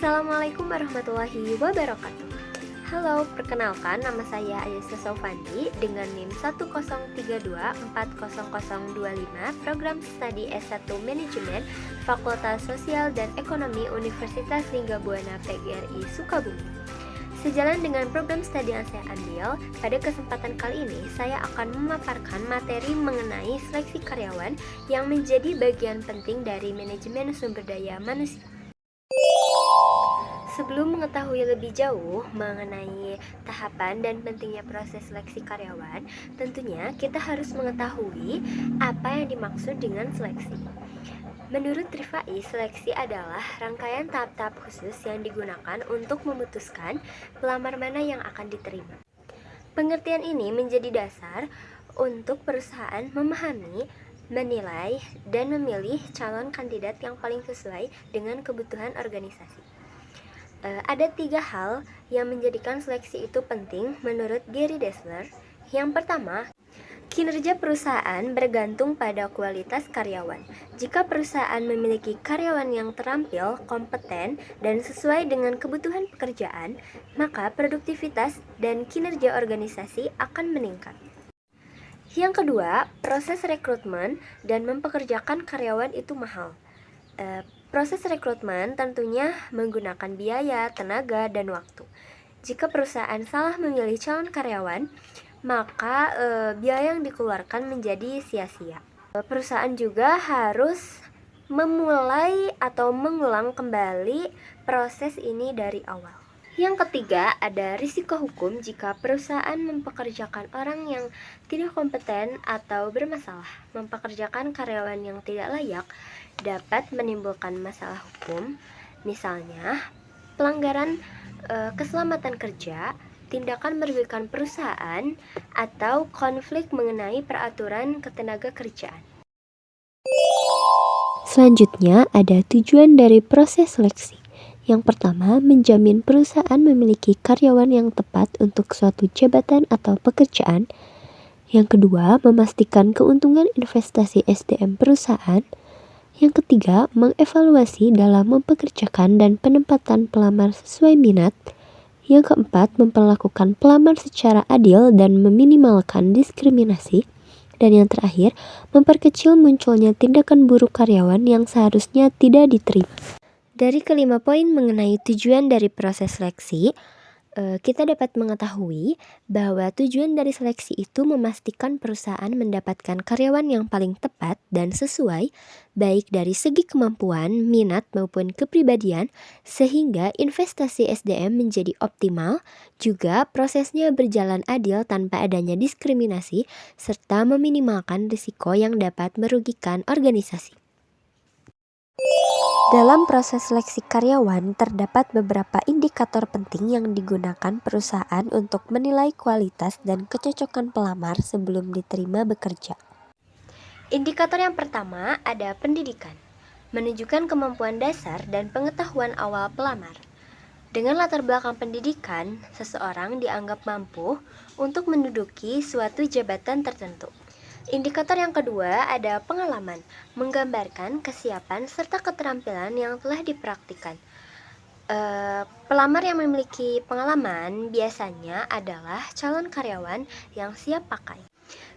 Assalamualaikum warahmatullahi wabarakatuh. Halo, perkenalkan nama saya Ayesha Sofandi dengan NIM 103240025 Program Studi S1 Manajemen Fakultas Sosial dan Ekonomi Universitas Linggabuana PGRI Sukabumi. Sejalan dengan program studi yang saya ambil, pada kesempatan kali ini saya akan memaparkan materi mengenai seleksi karyawan yang menjadi bagian penting dari manajemen sumber daya manusia. Sebelum mengetahui lebih jauh mengenai tahapan dan pentingnya proses seleksi karyawan, tentunya kita harus mengetahui apa yang dimaksud dengan seleksi. Menurut Rifai, seleksi adalah rangkaian tahap-tahap khusus yang digunakan untuk memutuskan pelamar mana yang akan diterima. Pengertian ini menjadi dasar untuk perusahaan memahami, menilai, dan memilih calon kandidat yang paling sesuai dengan kebutuhan organisasi. Ada 3 hal yang menjadikan seleksi itu penting menurut Gary Dessler. Yang pertama, kinerja perusahaan bergantung pada kualitas karyawan. Jika perusahaan memiliki karyawan yang terampil, kompeten, dan sesuai dengan kebutuhan pekerjaan, maka produktivitas dan kinerja organisasi akan meningkat. Yang kedua, proses rekrutmen dan mempekerjakan karyawan itu mahal. Proses rekrutmen tentunya menggunakan biaya, tenaga, dan waktu. Jika perusahaan salah memilih calon karyawan, maka biaya yang dikeluarkan menjadi sia-sia. Perusahaan juga harus memulai atau mengulang kembali proses ini dari awal. Yang ketiga, ada risiko hukum jika perusahaan mempekerjakan orang yang tidak kompeten atau bermasalah. Mempekerjakan karyawan yang tidak layak dapat menimbulkan masalah hukum, misalnya pelanggaran keselamatan kerja, tindakan merugikan perusahaan, atau konflik mengenai peraturan ketenagakerjaan. Selanjutnya ada tujuan dari proses seleksi. Yang pertama, menjamin perusahaan memiliki karyawan yang tepat untuk suatu jabatan atau pekerjaan. Yang kedua, memastikan keuntungan investasi SDM perusahaan. Yang ketiga, mengevaluasi dalam mempekerjakan dan penempatan pelamar sesuai minat. Yang keempat, memperlakukan pelamar secara adil dan meminimalkan diskriminasi. Dan yang terakhir, memperkecil munculnya tindakan buruk karyawan yang seharusnya tidak diterima. Dari kelima poin mengenai tujuan dari proses seleksi, kita dapat mengetahui bahwa tujuan dari seleksi itu memastikan perusahaan mendapatkan karyawan yang paling tepat dan sesuai, baik dari segi kemampuan, minat, maupun kepribadian, sehingga investasi SDM menjadi optimal, juga prosesnya berjalan adil tanpa adanya diskriminasi, serta meminimalkan risiko yang dapat merugikan organisasi. Dalam proses seleksi karyawan, terdapat beberapa indikator penting yang digunakan perusahaan untuk menilai kualitas dan kecocokan pelamar sebelum diterima bekerja. Indikator yang pertama ada pendidikan, menunjukkan kemampuan dasar dan pengetahuan awal pelamar. Dengan latar belakang pendidikan, seseorang dianggap mampu untuk menduduki suatu jabatan tertentu. Indikator yang kedua ada pengalaman, menggambarkan kesiapan serta keterampilan yang telah dipraktikkan. Pelamar yang memiliki pengalaman biasanya adalah calon karyawan yang siap pakai.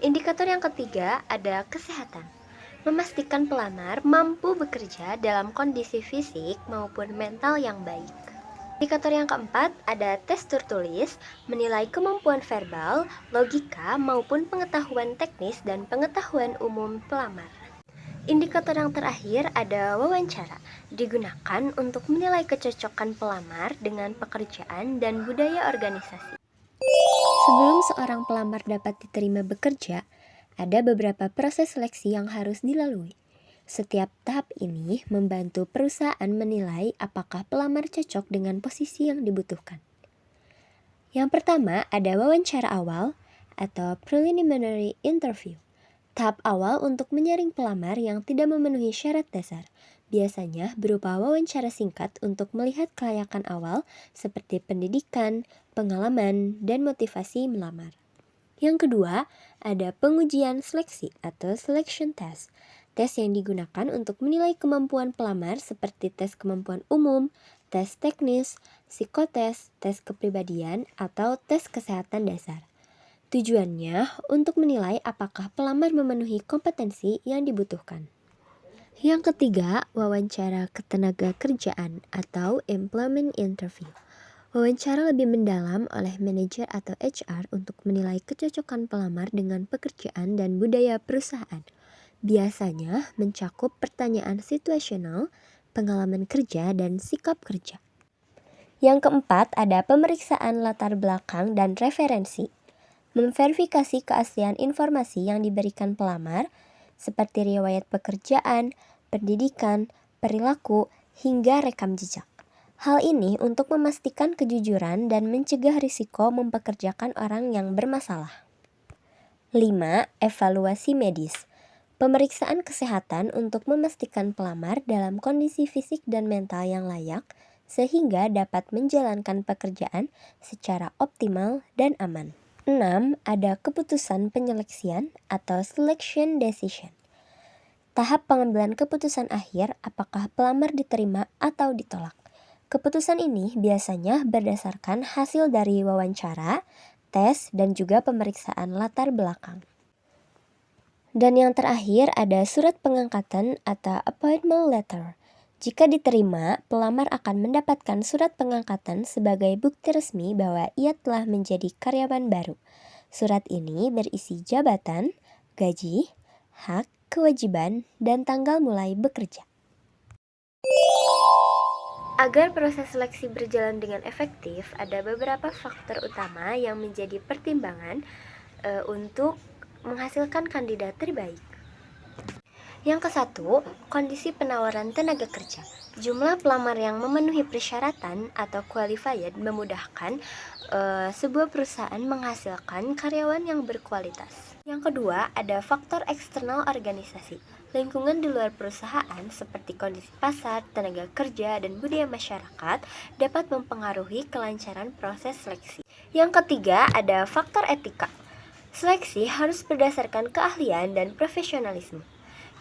Indikator yang ketiga ada kesehatan, memastikan pelamar mampu bekerja dalam kondisi fisik maupun mental yang baik. Indikator yang keempat ada tes tertulis, menilai kemampuan verbal, logika, maupun pengetahuan teknis dan pengetahuan umum pelamar. Indikator yang terakhir ada wawancara, digunakan untuk menilai kecocokan pelamar dengan pekerjaan dan budaya organisasi. Sebelum seorang pelamar dapat diterima bekerja, ada beberapa proses seleksi yang harus dilalui. Setiap tahap ini membantu perusahaan menilai apakah pelamar cocok dengan posisi yang dibutuhkan. Yang pertama ada wawancara awal atau preliminary interview. Tahap awal untuk menyaring pelamar yang tidak memenuhi syarat dasar. Biasanya berupa wawancara singkat untuk melihat kelayakan awal seperti pendidikan, pengalaman, dan motivasi melamar. Yang kedua, ada pengujian seleksi atau selection test. Tes yang digunakan untuk menilai kemampuan pelamar seperti tes kemampuan umum, tes teknis, psikotes, tes kepribadian, atau tes kesehatan dasar. Tujuannya untuk menilai apakah pelamar memenuhi kompetensi yang dibutuhkan. Yang ketiga, wawancara ketenaga kerjaan atau employment interview. Wawancara lebih mendalam oleh manajer atau HR untuk menilai kecocokan pelamar dengan pekerjaan dan budaya perusahaan. Biasanya mencakup pertanyaan situasional, pengalaman kerja, dan sikap kerja. Yang keempat, ada pemeriksaan latar belakang dan referensi. Memverifikasi keaslian informasi yang diberikan pelamar, seperti riwayat pekerjaan, pendidikan, perilaku, hingga rekam jejak. Hal ini untuk memastikan kejujuran dan mencegah risiko mempekerjakan orang yang bermasalah. 5. Evaluasi medis. Pemeriksaan kesehatan untuk memastikan pelamar dalam kondisi fisik dan mental yang layak, sehingga dapat menjalankan pekerjaan secara optimal dan aman. 6. Ada keputusan penyeleksian atau selection decision. Tahap pengambilan keputusan akhir apakah pelamar diterima atau ditolak. Keputusan ini biasanya berdasarkan hasil dari wawancara, tes, dan juga pemeriksaan latar belakang. Dan yang terakhir ada surat pengangkatan atau appointment letter. Jika diterima, pelamar akan mendapatkan surat pengangkatan sebagai bukti resmi bahwa ia telah menjadi karyawan baru. Surat ini berisi jabatan, gaji, hak, kewajiban, dan tanggal mulai bekerja. Agar proses seleksi berjalan dengan efektif, ada beberapa faktor utama yang menjadi pertimbangan untuk menghasilkan kandidat terbaik. Yang ke-1, kondisi penawaran tenaga kerja. Jumlah pelamar yang memenuhi persyaratan atau qualified memudahkan sebuah perusahaan menghasilkan karyawan yang berkualitas. Yang kedua, ada faktor eksternal organisasi. Lingkungan di luar perusahaan seperti kondisi pasar, tenaga kerja, dan budaya masyarakat dapat mempengaruhi kelancaran proses seleksi. Yang ketiga, ada faktor etika. Seleksi harus berdasarkan keahlian dan profesionalisme.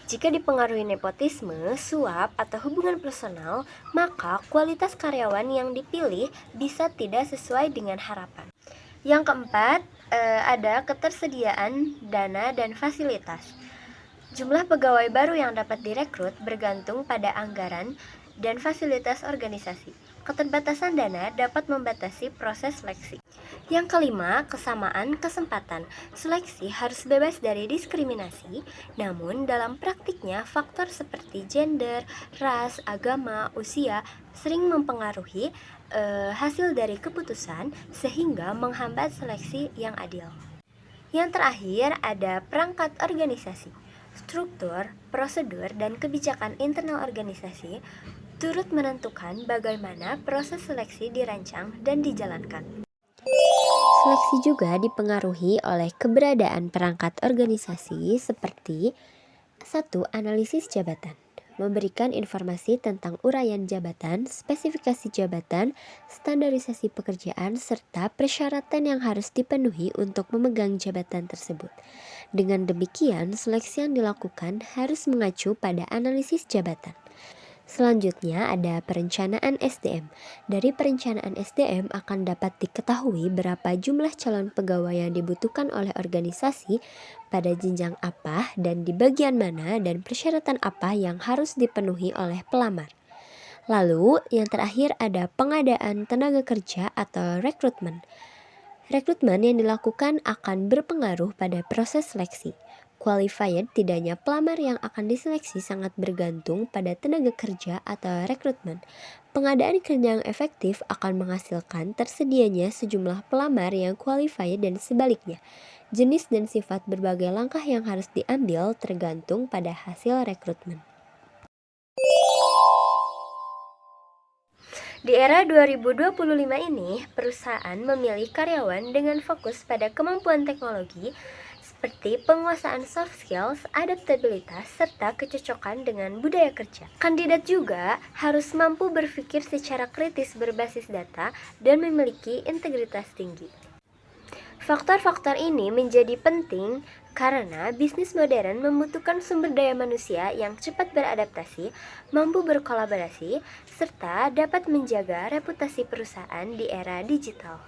Jika dipengaruhi nepotisme, suap, atau hubungan personal, maka kualitas karyawan yang dipilih bisa tidak sesuai dengan harapan. Yang keempat, ada ketersediaan dana dan fasilitas. Jumlah pegawai baru yang dapat direkrut bergantung pada anggaran dan fasilitas organisasi. Keterbatasan dana dapat membatasi proses seleksi. Yang kelima, kesamaan kesempatan. Seleksi harus bebas dari diskriminasi, namun dalam praktiknya faktor seperti gender, ras, agama, usia sering mempengaruhi hasil dari keputusan sehingga menghambat seleksi yang adil. Yang terakhir, ada perangkat organisasi. Struktur, prosedur, dan kebijakan internal organisasi turut menentukan bagaimana proses seleksi dirancang dan dijalankan. Seleksi juga dipengaruhi oleh keberadaan perangkat organisasi seperti 1. Analisis jabatan. Memberikan informasi tentang uraian jabatan, spesifikasi jabatan, standarisasi pekerjaan, serta persyaratan yang harus dipenuhi untuk memegang jabatan tersebut. Dengan demikian, seleksi yang dilakukan harus mengacu pada analisis jabatan. Selanjutnya ada perencanaan SDM. Dari perencanaan SDM akan dapat diketahui berapa jumlah calon pegawai yang dibutuhkan oleh organisasi pada jenjang apa dan di bagian mana dan persyaratan apa yang harus dipenuhi oleh pelamar. Lalu yang terakhir ada pengadaan tenaga kerja atau rekrutmen. Rekrutmen yang dilakukan akan berpengaruh pada proses seleksi. Qualified tidaknya pelamar yang akan diseleksi sangat bergantung pada tenaga kerja atau rekrutmen. Pengadaan kerja yang efektif akan menghasilkan tersedianya sejumlah pelamar yang qualified dan sebaliknya. Jenis dan sifat berbagai langkah yang harus diambil tergantung pada hasil rekrutmen. Di era 2025 ini, perusahaan memilih karyawan dengan fokus pada kemampuan teknologi seperti penguasaan soft skills, adaptabilitas, serta kecocokan dengan budaya kerja. Kandidat juga harus mampu berpikir secara kritis berbasis data dan memiliki integritas tinggi. Faktor-faktor ini menjadi penting karena bisnis modern membutuhkan sumber daya manusia yang cepat beradaptasi, mampu berkolaborasi, serta dapat menjaga reputasi perusahaan di era digital.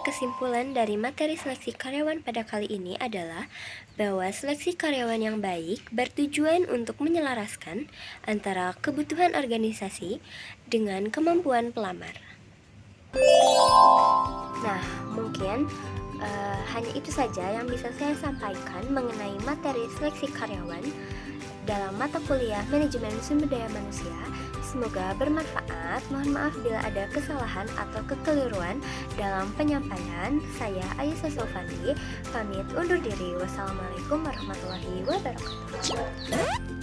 Kesimpulan dari materi seleksi karyawan pada kali ini adalah bahwa seleksi karyawan yang baik bertujuan untuk menyelaraskan antara kebutuhan organisasi dengan kemampuan pelamar. Nah, mungkin hanya itu saja yang bisa saya sampaikan mengenai materi seleksi karyawan dalam mata kuliah Manajemen Sumber Daya Manusia. Semoga bermanfaat. Mohon maaf bila ada kesalahan atau kekeliruan dalam penyampaian. Saya Aisyah Sofandi, pamit undur diri. Wassalamualaikum warahmatullahi wabarakatuh.